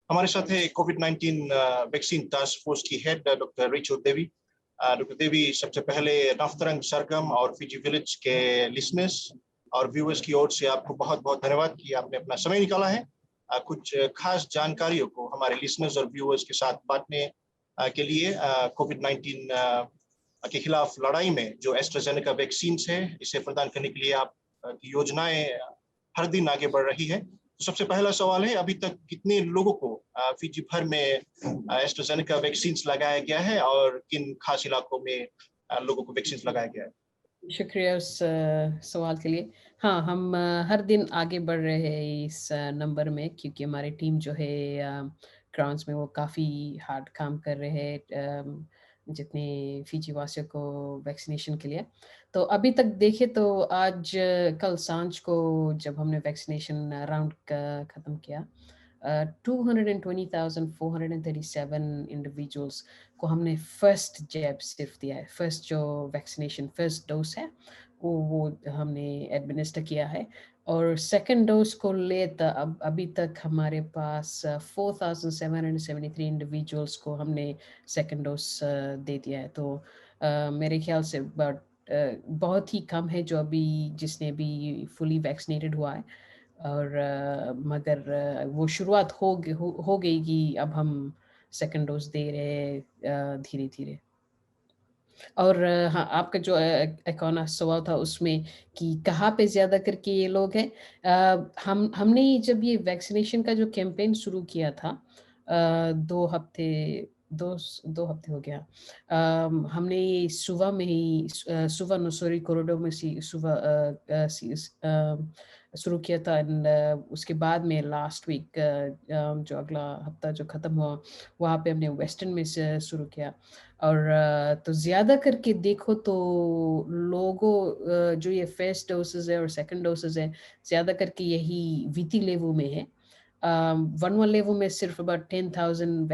हमारे साथ है कोविड-19 वैक्सीन टास्क फोर्स की हेड डॉक्टर रेचल देवी। डॉक्टर देवी, सबसे पहले नवतरंग सरगम और फिजी विलेज के लिसनर्स और व्यूअर्स की ओर से आपको बहुत-बहुत धन्यवाद कि आपने अपना समय निकाला है कुछ खास जानकारियों को हमारे लिसनर्स और व्यूअर्स के साथ बांटने के लिए। कोविड-19 के खिलाफ लड़ाई में जो एस्ट्राजेनेका वैक्सीन है, इसे प्रदान करने के लिए आप की योजनाएं हर दिन आगे बढ़ रही है। तो सबसे पहला सवाल है, अभी तक कितने लोगों को फिजी भर में एस्ट्राजेनेका वैक्सीन लगाया गया है और किन खास इलाकों में लोगों को वैक्सीन लगाया गया है? शुक्रिया उस सवाल के लिए। हाँ, हम हर दिन आगे बढ़ रहे हैं इस नंबर में, क्योंकि हमारी टीम जो है ग्राउंड्स में वो काफ़ी हार्ड काम कर रहे हैं जितने फिजी वासियों को वैक्सीनेशन के लिए। तो अभी तक देखें तो आज कल सांझ को जब हमने वैक्सीनेशन राउंड ख़त्म किया, 220,437 इंडिविजुअल्स को हमने फर्स्ट जैब सिर्फ दिया है। फर्स्ट जो वैक्सीनेशन फर्स्ट डोज है वो हमने एडमिनिस्टर किया है। और सेकंड डोज को ले अब अभी तक हमारे पास 4,773 इंडिविजुअल्स को हमने सेकंड डोज दे दिया है। तो मेरे ख्याल से बहुत ही कम है जो अभी जिसने भी फुली वैक्सीनेटेड हुआ है। और मगर वो शुरुआत हो गई कि अब हम सेकंड डोज दे रहे हैं धीरे-धीरे। और हाँ, आपका जो एक और सवाल था उसमें कि कहाँ पे ज़्यादा करके ये लोग हैं। हमने जब ये वैक्सीनेशन का जो कैंपेन शुरू किया था 2 हफ्ते 2 हफ्ते हो गया। हमने ये सुबह में ही सुबह नुसोरी कॉरिडोर में सुबह शुरू किया था। एंड उसके बाद में लास्ट वीक जो अगला हफ्ता जो ख़त्म हुआ, वहाँ पे हमने वेस्टर्न में से शुरू किया। और तो ज़्यादा करके देखो तो लोगों जो ये फर्स्ट डोसेज़ है और सेकंड डोसेज़ है, ज़्यादा करके यही वीती लेवु में है। वनवा लेवु में सिर्फ अबाउट 10,000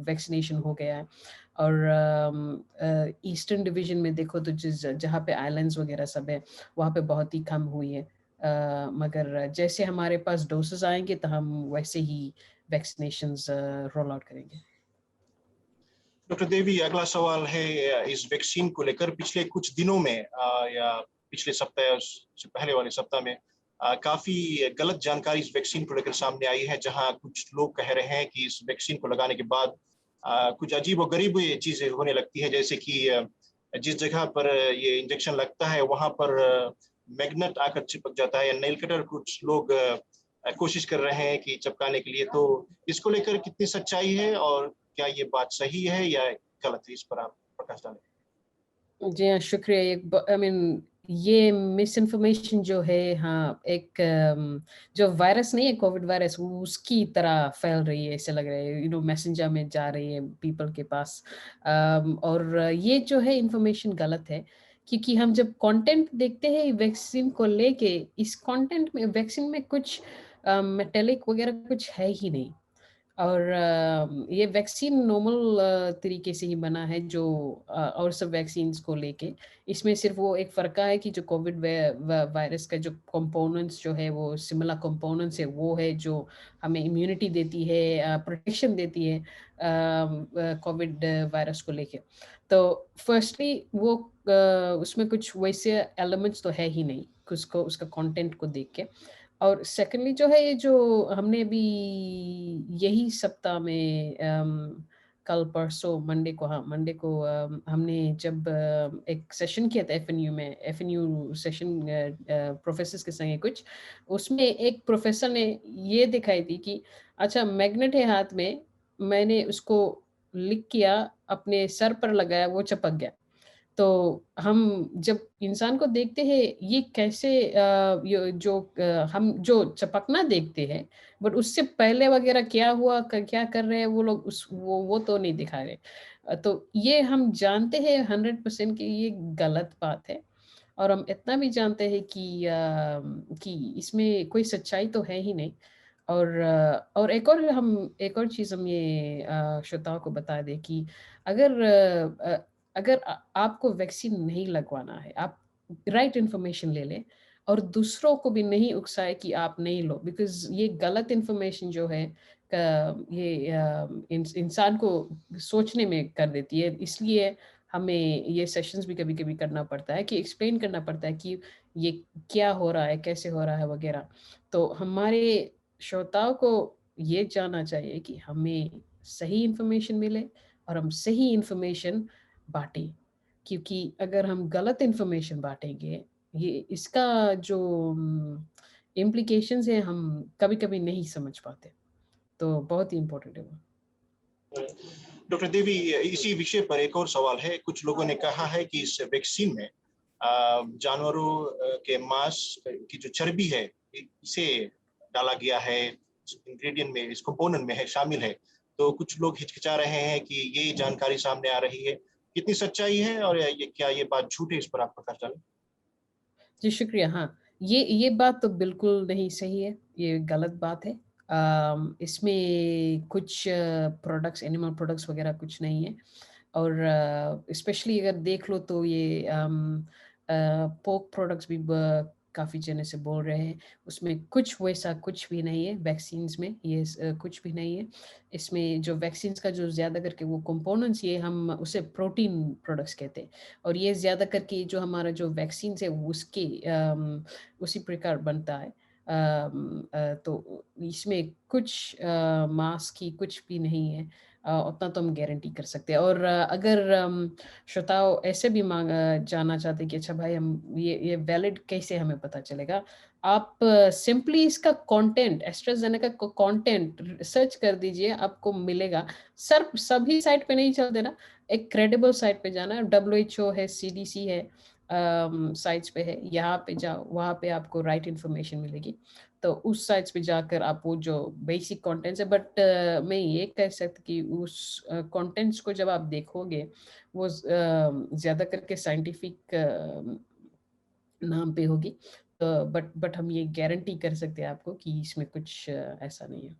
वैक्सीनेशन हो गया है। और ईस्टर्न डिवीज़न में देखो तो जहाँ पे आइलैंड्स वगैरह सब है, वहाँ पे बहुत ही कम हुई है। मगर जैसे हमारे पास डोसेज़ आएँगे तो हम वैसे ही वैक्सीनेशंस रोल आउट करेंगे। डॉक्टर देवी, अगला सवाल है इस वैक्सीन को लेकर। पिछले कुछ दिनों में या पिछले सप्ताह या उससे पहले वाले सप्ताह में काफी गलत जानकारी इस वैक्सीन को लेकर सामने आई है, जहां कुछ लोग कह रहे हैं कि इस वैक्सीन को लगाने के बाद कुछ अजीब और गरीब चीजें होने लगती है, जैसे कि जिस जगह पर ये इंजेक्शन लगता है वहां पर मैग्नेट आकर चिपक जाता है या नेल कटर कुछ लोग कोशिश कर रहे हैं कि चिपकाने के लिए। तो इसको लेकर कितनी सच्चाई है और क्या ये बात सही है या गलत है? इस पर आप प्रकाश डालें। जी हाँ, शुक्रिया। आई मीन ये मिस इन्फॉर्मेशन जो है, हाँ, एक जो वायरस नहीं है कोविड वायरस, वो उसकी तरह फैल रही है, ऐसे लग रहा है, मैसेंजर में जा रही है पीपल के पास। और ये जो है इन्फॉर्मेशन गलत है, क्योंकि हम जब कंटेंट देखते हैं वैक्सीन को लेके, इस कंटेंट में वैक्सीन में कुछ मेटेलिक वगैरह कुछ है ही नहीं। और ये वैक्सीन नॉर्मल तरीके से ही बना है जो और सब वैक्सीन्स को लेके। इसमें सिर्फ वो एक फ़र्क है कि जो कोविड वायरस का जो कंपोनेंट्स जो है वो सिमिलर कंपोनेंट्स है, वो है जो हमें इम्यूनिटी देती है, प्रोटेक्शन देती है कोविड वायरस को लेके। तो फर्स्टली वो उसमें कुछ वैसे एलिमेंट्स तो है ही नहीं, उसको उसका कंटेंट को देख के। और सेकंडली जो है, ये जो हमने अभी यही सप्ताह में कल परसों मंडे को हमने जब एक सेशन किया था एफएनयू में, एफएनयू सेशन प्रोफेसर्स के संगे कुछ, उसमें एक प्रोफेसर ने ये दिखाई थी कि अच्छा मैग्नेट है हाथ में, मैंने उसको लिख किया, अपने सर पर लगाया, वो चिपक गया। तो हम जब इंसान को देखते हैं, ये कैसे हम जो चपकना देखते हैं, बट उससे पहले वगैरह क्या हुआ, क्या कर रहे हैं वो लोग, वो तो नहीं दिखा रहे। तो ये हम जानते हैं 100% कि ये गलत बात है। और हम इतना भी जानते हैं कि इसमें कोई सच्चाई तो है ही नहीं। और एक और चीज़ हम ये श्रोताओं को बता दें कि अगर अगर आपको वैक्सीन नहीं लगवाना है, आप राइट इन्फॉर्मेशन ले लें और दूसरों को भी नहीं उकसाए कि आप नहीं लो, बिकॉज़ ये गलत इन्फॉर्मेशन जो है ये इंसान को सोचने में कर देती है। इसलिए हमें ये सेशंस भी कभी-कभी करना पड़ता है कि एक्सप्लेन करना पड़ता है कि ये क्या हो रहा है, कैसे हो रहा है वगैरह। तो हमारे श्रोताओं को ये जानना चाहिए कि हमें सही इन्फॉर्मेशन मिले और हम सही इन्फॉर्मेशन बाँटें। क्योंकि अगर हम गलत इन्फॉर्मेशन बाँटेंगे, ये इसका जो इम्प्लीकेशंस हैं हम कभी-कभी नहीं समझ पाते। तो बहुत ही इम्पोर्टेंट है वो। डॉक्टर देवी, इसी विषय पर एक और सवाल है। कुछ लोगों ने कहा है कि इस वैक्सीन में जानवरों के मांस की जो चर्बी है, इसे डाला गया है, इंग्रेडिएंट में, इस कंपोनेंट में है, शामिल है। तो कुछ लोग हिचकिचा रहे हैं कि ये जानकारी सामने आ रही है, कितनी सच्चाई है और ये क्या ये बात झूठ है, इस पर आपका क्या ख्याल है? जी, शुक्रिया। हाँ, ये बात तो बिल्कुल नहीं सही है, ये गलत बात है। इसमें कुछ प्रोडक्ट्स, एनिमल प्रोडक्ट्स वगैरह कुछ नहीं है और स्पेशली अगर देख लो तो ये पोर्क प्रोडक्ट्स भी काफ़ी जने से बोल रहे हैं, उसमें कुछ वैसा कुछ भी नहीं है, वैक्सीन्स में ये कुछ भी नहीं है। इसमें जो वैक्सीन्स का जो ज़्यादा करके वो कंपोनेंट्स, ये हम उसे प्रोटीन प्रोडक्ट्स कहते हैं और ये ज़्यादा करके जो हमारा जो वैक्सीन्स है उसके उसी प्रकार बनता है। तो इसमें कुछ माँस की कुछ भी नहीं है, उतना तो हम गारंटी कर सकते हैं और अगर श्रोताओ ऐसे भी जानना चाहते हैं कि अच्छा भाई हम ये वैलिड कैसे हमें पता चलेगा? आप सिंपली इसका कंटेंट, एस्ट्राज़ेनेका का कंटेंट सर्च कर दीजिए, आपको मिलेगा। सिर्फ सभी साइट पे नहीं चलते ना, एक क्रेडिबल साइट पे जाना है, डब्ल्यूएचओ है, सीडीसी है, साइट्स पे है, यहाँ पे जाओ, वहाँ पे आपको राइट इन्फॉर्मेशन मिलेगी। तो उस साइट्स पे जाकर आप वो जो बेसिक कंटेंट्स है, बट मैं ये कह सकती कि उस कंटेंट्स को जब आप देखोगे, वो ज़्यादा करके साइंटिफिक नाम पे होगी। बट हम ये गारंटी कर सकते हैं आपको कि इसमें कुछ ऐसा नहीं है।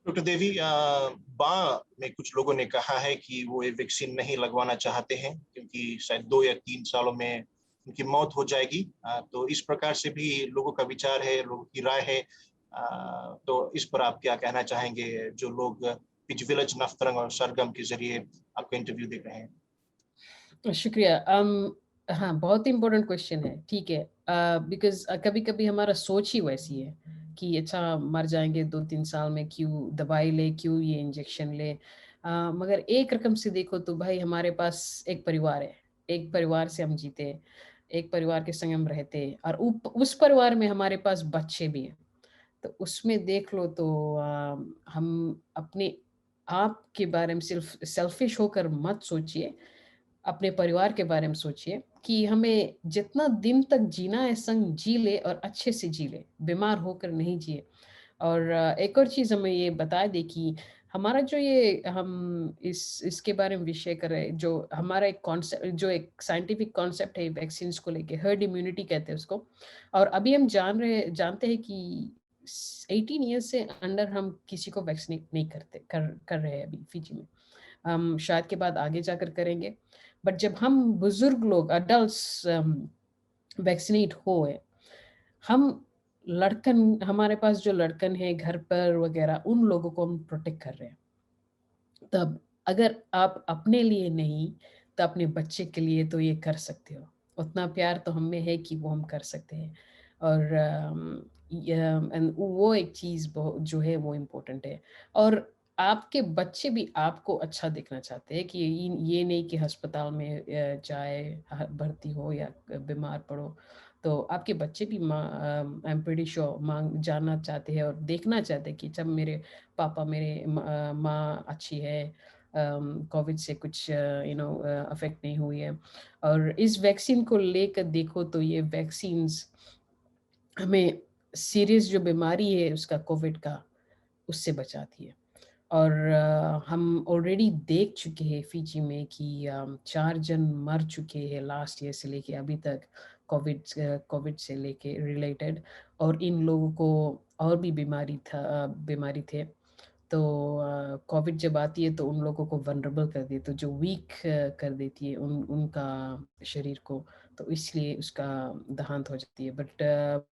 डॉक्टर देवी, बाँ में कुछ लोगों ने कहा है कि वो ये वैक्सीन नहीं लगवाना चाहते हैं क्योंकि शायद 2 या 3 सालों में उनकी मौत हो जाएगी। तो इस प्रकार से भी लोगों का विचार है, लोगों की राय है। तो इस पर आप क्या कहना चाहेंगे, जो लोग पिच विलेज, नफ्तरंग और सरगम के जरिए आपका इंटरव्यू देख रहे हैं? शुक्रिया। हाँ, बहुत ही इम्पोर्टेंट क्वेश्चन है, ठीक है। बिकॉज़ कभी-कभी हमारा सोच ही वैसी है कि अच्छा मर जाएँगे 2-3 साल में, क्यों दवाई लें, क्यों ये इंजेक्शन लें। मगर एक रकम से देखो तो भाई हमारे पास एक परिवार है, एक परिवार से हम जीते हैं, एक परिवार के संग हम रहते हैं और उस परिवार में हमारे पास बच्चे भी हैं। तो उसमें देख लो तो हम अपने आप के बारे में सिर्फ़ सेल्फ़िश होकर मत सोचिए, अपने परिवार के बारे में सोचिए कि हमें जितना दिन तक जीना है संग जी ले और अच्छे से जी ले, बीमार होकर नहीं जिए। और एक और चीज़ हमें ये बता दें कि हमारा जो ये हम इसके बारे में विषय कर रहे हैं, जो हमारा एक कॉन्सेप्ट, जो एक साइंटिफिक कॉन्सेप्ट है वैक्सीन्स को लेके, हर्ड इम्यूनिटी कहते हैं उसको। और अभी हम जानते हैं कि 18 ईयर्स से अंडर हम किसी को वैक्सीनेट नहीं कर रहे हैं अभी फिजी में। हम शायद के बाद आगे जाकर करेंगे। बट जब हम बुजुर्ग लोग अडल्ट्स वैक्सीनेट होए, हम लड़कन, हमारे पास जो लड़कन है घर पर वगैरह, उन लोगों को हम प्रोटेक्ट कर रहे हैं। तब अगर आप अपने लिए नहीं, तो अपने बच्चे के लिए तो ये कर सकते हो। उतना प्यार तो हम में है कि वो हम कर सकते हैं। और वो एक चीज़ जो है वो इम्पोर्टेंट है। और आपके बच्चे भी आपको अच्छा देखना चाहते हैं कि ये नहीं कि अस्पताल में जाए, भर्ती हो या बीमार पड़ो। तो आपके बच्चे भी आई एम प्रीटी श्योर जानना चाहते हैं और देखना चाहते हैं कि जब मेरे पापा, मेरे माँ अच्छी है, कोविड से कुछ अफेक्ट नहीं हुई है। और इस वैक्सीन को लेकर देखो तो ये वैक्सीन्स हमें सीरियस जो बीमारी है उसका, कोविड का, उससे बचाती है। और हम ऑलरेडी देख चुके हैं फिजी में कि 4 जन मर चुके हैं लास्ट ईयर से लेके अभी तक, कोविड से लेके रिलेटेड। और इन लोगों को और भी बीमारी थे। तो कोविड जब आती है तो उन लोगों को वल्नरेबल कर देती है, तो जो वीक कर देती है उनका शरीर को। तो इसलिए उसका देहांत हो जाती है। बट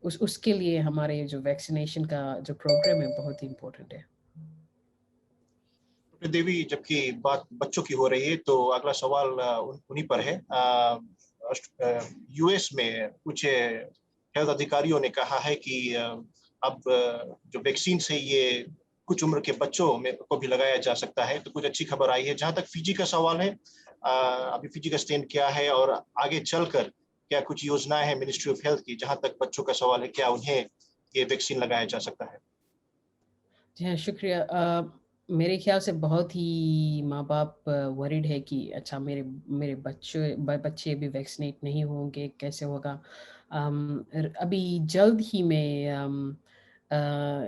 उसके लिए हमारे जो वैक्सीनेशन का जो प्रोग्राम है बहुत ही इम्पोर्टेंट है। डॉक्टर देवी, जबकि बात बच्चों की हो रही है तो अगला सवाल उन्हीं पर है। यूएस में कुछ हेल्थ अधिकारियों ने कहा है कि अब जो वैक्सीन है ये कुछ उम्र के बच्चों में को भी लगाया जा सकता है। तो कुछ अच्छी खबर आई है। जहां तक फिजी का सवाल है, अभी फिजी का स्टैंड क्या है और आगे चलकर क्या कुछ योजनाएं हैं मिनिस्ट्री ऑफ हेल्थ की? जहां तक बच्चों का सवाल है, क्या उन्हें ये वैक्सीन लगाया जा सकता है? जी हाँ, शुक्रिया। मेरे ख्याल से बहुत ही माँ-बाप वरीड है कि अच्छा मेरे मेरे बच्चे अभी वैक्सीनेट नहीं होंगे, कैसे होगा? अभी जल्द ही में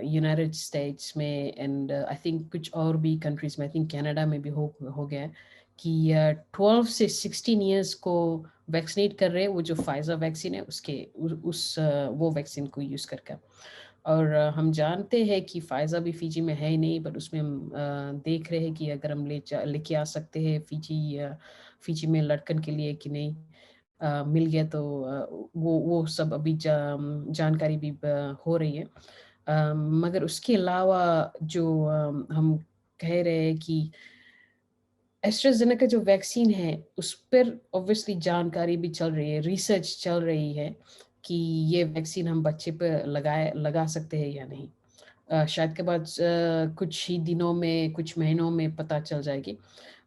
यूनाइटेड स्टेट्स में एंड आई थिंक कुछ और भी कंट्रीज़ में, आई थिंक कनाडा में भी हो गया है कि 12 से 16 इयर्स को वैक्सीनेट कर रहे हैं, वो जो फाइज़र वैक्सीन है उसके वो वैक्सीन को यूज़ करके। और हम जानते हैं कि फ़ाइज़ा भी फ़िजी में है ही नहीं, बट उसमें हम देख रहे हैं कि अगर हम लेके आ सकते हैं फ़िजी में लड़कन के लिए कि नहीं, मिल गया तो वो सब अभी जानकारी भी हो रही है। मगर उसके अलावा जो हम कह रहे हैं कि एस्ट्राज़ेनेका जो वैक्सीन है, उस पर ऑब्वियसली जानकारी भी चल रही है, रिसर्च चल रही है कि ये वैक्सीन हम बच्चे पे लगा सकते हैं या नहीं। शायद के बाद कुछ ही दिनों में, कुछ महीनों में पता चल जाएगी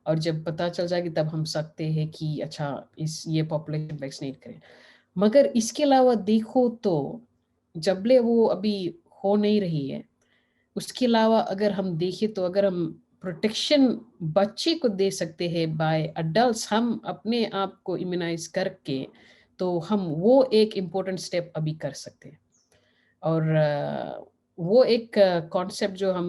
और जब पता चल जाएगी तब हम सकते हैं कि अच्छा ये पॉपुलेशन वैक्सीनेट करें। मगर इसके अलावा देखो तो जबले वो अभी हो नहीं रही है, उसके अलावा अगर हम देखें तो अगर हम प्रोटेक्शन बच्चे को दे सकते हैं बाय एडल्ट्स, हम अपने आप को इम्यूनाइज़ करके, तो हम वो एक इम्पोर्टेंट स्टेप अभी कर सकते हैं। और वो एक कॉन्सेप्ट जो हम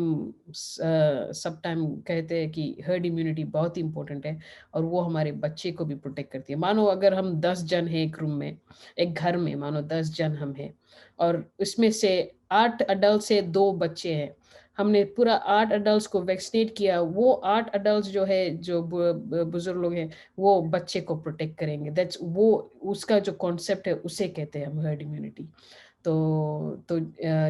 सब टाइम कहते हैं कि हर्ड इम्यूनिटी बहुत ही इम्पोर्टेंट है और वो हमारे बच्चे को भी प्रोटेक्ट करती है। मानो अगर हम 10 जन हैं एक रूम में, एक घर में मानो 10 जन हम हैं और उसमें से 8 एडल्ट से 2 बच्चे हैं। हमने पूरा 8 एडल्ट्स को वैक्सीनेट किया, वो 8 एडल्ट्स जो है, जो बुजुर्ग लोग हैं, वो बच्चे को प्रोटेक्ट करेंगे। दैट्स वो उसका जो कॉन्सेप्ट है उसे कहते हैं हम हर्ड इम्यूनिटी। तो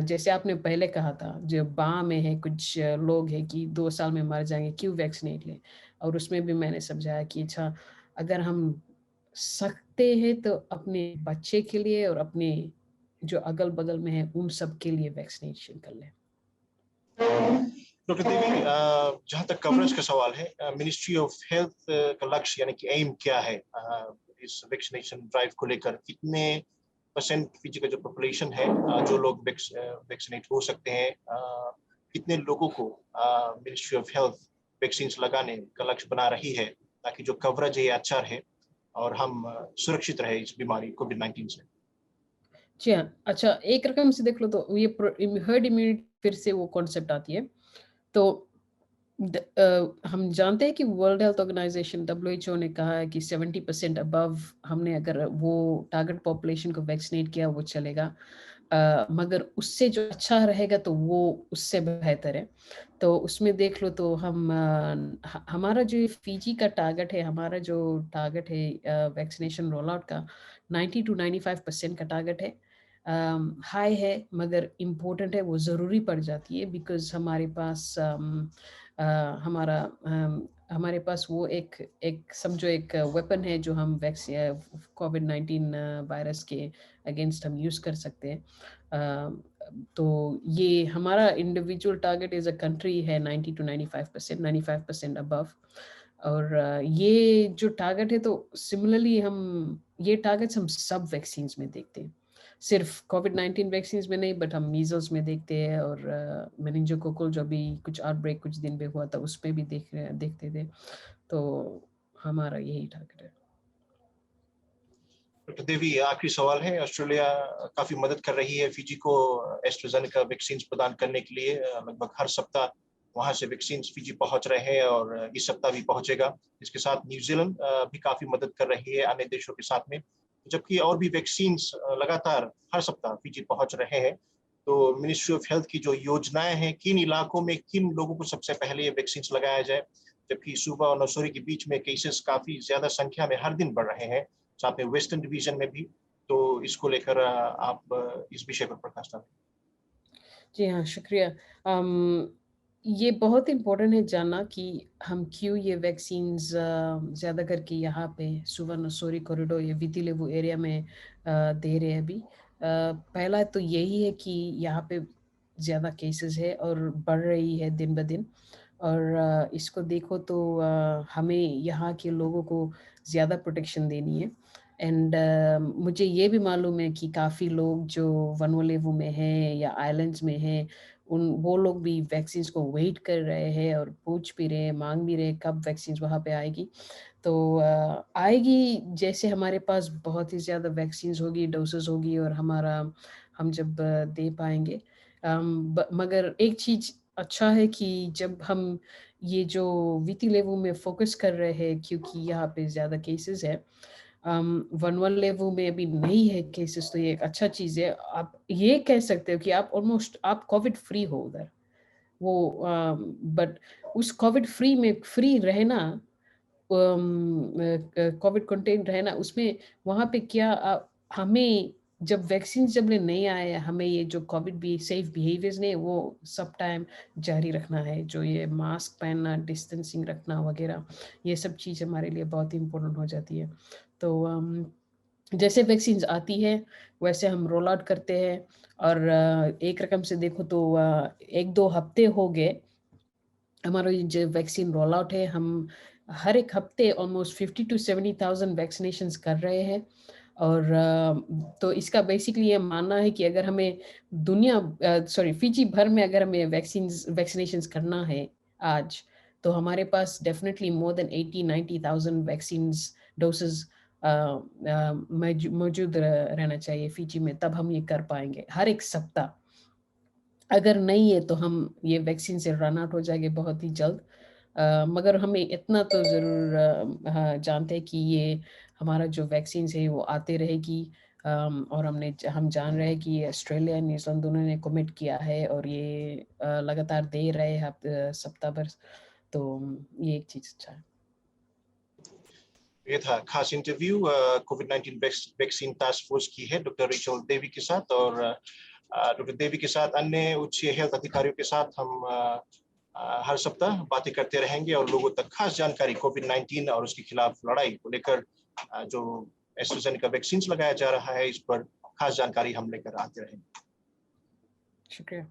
जैसे आपने पहले कहा था, जो बाँ में है कुछ लोग हैं कि 2 साल में मर जाएँगे, क्यों वैक्सीनेट लें? और उसमें भी मैंने समझाया कि अच्छा, अगर हम सकते हैं तो अपने बच्चे के लिए और अपने जो अगल-बगल में है, उन सब के लिए वैक्सीनेशन कर लें। डॉक्टर देवी, जहाँ तक कवरेज का सवाल है, मिनिस्ट्री ऑफ हेल्थ का लक्ष्य यानी कि एम क्या है इस वैक्सीनेशन ड्राइव को लेकर? कितने परसेंट फिजी का जो पॉपुलेशन है, जो लोग वैक्सीनेट हो सकते हैं, कितने लोगों को मिनिस्ट्री ऑफ हेल्थ वैक्सीन लगाने का लक्ष्य बना रही है ताकि जो कवरेज है ये अच्छा रहे और हम सुरक्षित रहे इस बीमारी कोविड-19 से? जी हाँ, अच्छा एक रकम से देख लो तो ये हर्ड इम्यूनिटी फिर से वो कॉन्सेप्ट आती है। तो हम जानते हैं कि वर्ल्ड हेल्थ ऑर्गेनाइजेशन डब्ल्यूएचओ ने कहा है कि 70% अबव हमने अगर वो टारगेट पॉपुलेशन को वैक्सीनेट किया वो चलेगा। मगर उससे जो अच्छा रहेगा तो वो उससे बेहतर है। तो उसमें देख लो तो हमारा जो फिजी का टारगेट है, हमारा जो टारगेट है वैक्सीनेशन रोल आउट का 90 टू 95% का टारगेट है। हाई है मगर इम्पोर्टेंट है, वो ज़रूरी पड़ जाती है बिकॉज़ अ, हमारा हमारे पास वो एक एक समझो एक वेपन है जो हम कोविड-19 वायरस के अगेंस्ट हम यूज़ कर सकते हैं। तो ये हमारा individual target as a country है 90 टू 95%, 95% अबव। और ये जो टारगेट है तो सिमिलरली हम ये टारगेट्स हम सब वैक्सीन्स में देखते हैं। सिर्फ कोविड-19 वैक्सीन्स में नहीं, बट हम मीज़ल्स में देखते हैं और मेनिंजोकोकल जो अभी कुछ आउटब्रेक कुछ दिन पे हुआ था, उसपे भी देखते थे। तो हमारा यही टारगेट है। डॉक्टर देवी, आखिरी सवाल है। ऑस्ट्रेलिया काफी मदद कर रही है फिजी को एस्ट्राजेनेका वैक्सीन प्रदान करने के लिए। लगभग हर सप्ताह वहां से वैक्सीन फिजी पहुंच रहे हैं और इस सप्ताह भी पहुंचेगा। इसके साथ न्यूजीलैंड भी काफी मदद कर रही है अन्य देशों के साथ में, जबकि और भी वैक्सीन लगातार हर सप्ताह फिजी पहुंच रहे हैं। तो मिनिस्ट्री ऑफ हेल्थ की जो योजनाएं हैं, किन इलाकों में किन लोगों को सबसे पहले ये वैक्सीन लगाया जाए, जबकि सुबह और नौशेरे के बीच में केसेस काफी ज्यादा संख्या में हर दिन बढ़ रहे हैं, साथ में वेस्टर्न डिवीजन में भी, तो इसको लेकर आप इस विषय पर प्रकाश डालें। जी हाँ, शुक्रिया। ये बहुत इम्पोर्टेंट है जानना कि हम क्यों ये वैक्सीन्स ज़्यादा करके यहाँ पे सुवर्णसोरी कॉरिडोर या वितिलेवु एरिया में दे रहे हैं अभी। पहला तो यही है कि यहाँ पे ज़्यादा केसेस है और बढ़ रही है दिन ब दिन, और इसको देखो तो हमें यहाँ के लोगों को ज़्यादा प्रोटेक्शन देनी है। एंड मुझे ये भी मालूम है कि काफ़ी लोग जो वनवलेवु में हैं या आइलैंड्स में हैं, वो लोग भी वैक्सीन्स को वेट कर रहे हैं और पूछ भी रहे हैं, मांग भी रहे हैं कब वैक्सीन्स वहाँ पे आएगी। तो आएगी जैसे हमारे पास बहुत ही ज़्यादा वैक्सीन्स होगी, डोसेस होगी, और हम जब दे पाएंगे। मगर एक चीज़ अच्छा है कि जब हम ये जो वितिलेवु में फोकस कर रहे हैं, क्योंकि यहाँ पे ज़्यादा केसेस है, वनवलेवु में अभी नहीं है केसेस, तो ये एक अच्छा चीज़ है। आप ये कह सकते हो कि आप कोविड फ्री हो उधर। वो बट उस कोविड फ्री में फ्री रहना, कोविड कंटेन रहना, उसमें वहाँ पे क्या हमें जब वैक्सीन जब ले नहीं आए, हमें ये जो कोविड भी सेफ बिहेवियर्स ने वो सब टाइम जारी रखना है। जो ये मास्क पहनना, डिस्टेंसिंग रखना वगैरह, ये सब चीज़ हमारे लिए बहुत ही इम्पोर्टेंट हो जाती है। तो जैसे वैक्सीन्स आती है वैसे हम रोल आउट करते हैं, और एक रकम से देखो तो 1-2 हफ्ते हो गए हमारा ये जो वैक्सीन रोल आउट है। हम हर एक हफ्ते ऑलमोस्ट 50 to 70,000 वैक्सीनेशंस कर रहे हैं। और तो इसका बेसिकली ये मानना है कि अगर हमें फिजी भर में अगर हमें वैक्सीनेशंस करना है आज, तो हमारे पास definitely more than 80-90,000 vaccines doses मौजूद रहना चाहिए फिजी में, तब हम ये कर पाएंगे हर एक सप्ताह। अगर नहीं है तो हम ये वैक्सीन से रन आउट हो जाएंगे बहुत ही जल्द। मगर हमें इतना तो ज़रूर हाँ, जानते हैं कि ये हमारा जो वैक्सीन है वो आते रहेगी। और हम जान रहे हैं कि ऑस्ट्रेलिया न्यूजीलैंड दोनों ने कमिट किया है, और ये लगातार दे रहे हैं सप्ताह भर। तो ये एक चीज़ अच्छा है। ये था खास इंटरव्यू कोविड-19 वैक्सीन टास्क फोर्स की है डॉक्टर रिचल देवी के साथ, और डॉक्टर देवी के साथ अन्य उच्च हेल्थ अधिकारियों के साथ हम हर सप्ताह बातें करते रहेंगे और लोगों तक खास जानकारी कोविड-19 और उसके खिलाफ लड़ाई को लेकर जो एस्ट्राजेनेका वैक्सीन लगाया जा रहा है, इस पर खास जानकारी हम लेकर आते रहेंगे। शुक्रिया।